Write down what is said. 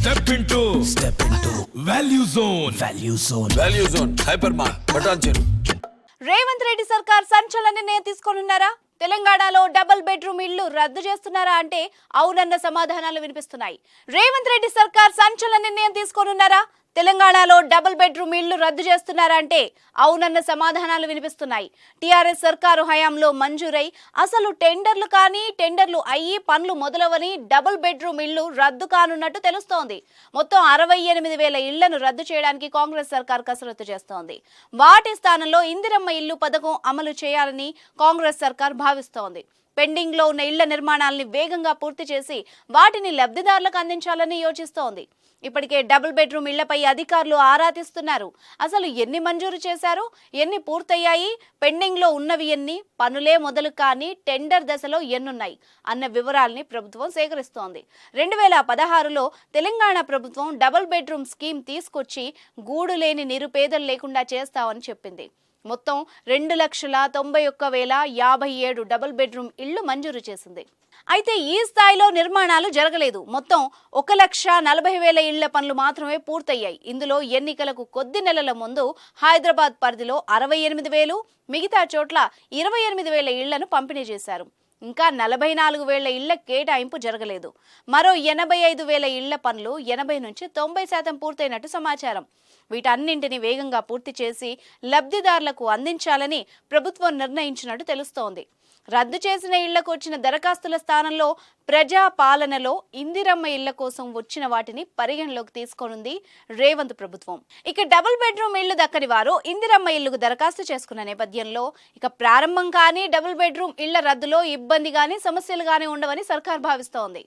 Step into Value Zone. Value Zone. Hypermart. Button. Revanth Reddy సర్కార్ సంచలన నిర్ణయం తీసుకోనున్నారా? తెలంగాణలో డబుల్ బెడ్రూమ్ ఇళ్లు రద్దు చేస్తున్నారా అంటే అవునన్న సమాధానాలు వినిపిస్తున్నాయి. రేవంత్ రెడ్డి సర్కార్ సంచలన నిర్ణయం తీసుకోనున్నారా? తెలంగాణలో డబుల్ బెడ్రూమ్ ఇళ్లు రద్దు చేస్తున్నారా అంటే అవునన్న సమాధానాలు వినిపిస్తున్నాయి. టీఆర్ఎస్ సర్కారు హయాంలో మంజూరై అసలు టెండర్లు అయ్యి పనులు మొదలవని డబుల్ బెడ్రూమ్ ఇళ్లు రద్దు కానున్నట్టు తెలుస్తోంది. మొత్తం 68,000 ఇళ్లను రద్దు చేయడానికి కాంగ్రెస్ సర్కార్ కసరత్తు చేస్తోంది. వాటి స్థానంలో ఇందిరమ్మ ఇల్లు పథకం అమలు చేయాలని కాంగ్రెస్ సర్కార్ భావిస్తోంది. పెండింగ్ లో ఉన్న ఇళ్ల నిర్మాణాలని వేగంగా పూర్తి చేసి వాటిని లబ్ధిదారులకు అందించాలని యోచిస్తోంది. ఇప్పటికే డబుల్ బెడ్రూమ్ ఇళ్లపై అధికారులు ఆరా తీస్తున్నారు. అసలు ఎన్ని మంజూరు చేశారు, ఎన్ని పూర్తయ్యాయి, పెండింగ్ లో ఉన్నవి ఎన్ని, పనులే మొదలు కానీ టెండర్ దశలో ఎన్నున్నాయి అన్న వివరాల్ని ప్రభుత్వం సేకరిస్తోంది. 2016లో తెలంగాణ ప్రభుత్వం డబుల్ బెడ్రూమ్ స్కీమ్ తీసుకొచ్చి గూడు లేని నిరుపేదలు లేకుండా చేస్తామని చెప్పింది. మొత్తం 2,91,057 డబుల్ బెడ్రూమ్ ఇళ్లు మంజూరు చేసింది. అయితే ఈ స్థాయిలో నిర్మాణాలు జరగలేదు. మొత్తం 1,40,000 ఇళ్ల పనులు మాత్రమే పూర్తయ్యాయి. ఇందులో ఎన్నికలకు కొద్ది నెలల ముందు హైదరాబాద్ పరిధిలో 68,000, మిగతా చోట్ల 28,000 ఇళ్లను పంపిణీ చేశారు. ఇంకా 44,000 ఇళ్ల కేటాయింపు జరగలేదు. మరో 85,000 ఇళ్ల పనులు 80 నుంచి 90% పూర్తయినట్టు సమాచారం. వీటన్నింటినీ వేగంగా పూర్తి చేసి లబ్ధిదారులకు అందించాలని ప్రభుత్వం నిర్ణయించినట్టు తెలుస్తోంది. రద్దు చేసిన ఇళ్లకు వచ్చిన దరఖాస్తుల స్థానంలో ప్రజా పాలనలో ఇందిరమ్మ ఇళ్ల కోసం వచ్చిన వాటిని పరిగణలోకి తీసుకోనుంది రేవంత్ ప్రభుత్వం. ఇక డబుల్ బెడ్రూమ్ ఇళ్లు దక్కని వారు ఇందిరమ్మ ఇళ్లకు దరఖాస్తు చేసుకున్న నేపథ్యంలో ఇక ప్రారంభం కానీ డబుల్ బెడ్రూమ్ ఇళ్ల రద్దులో ఇబ్బంది కానీ సమస్యలు కానీ ఉండవని సర్కార్ భావిస్తోంది.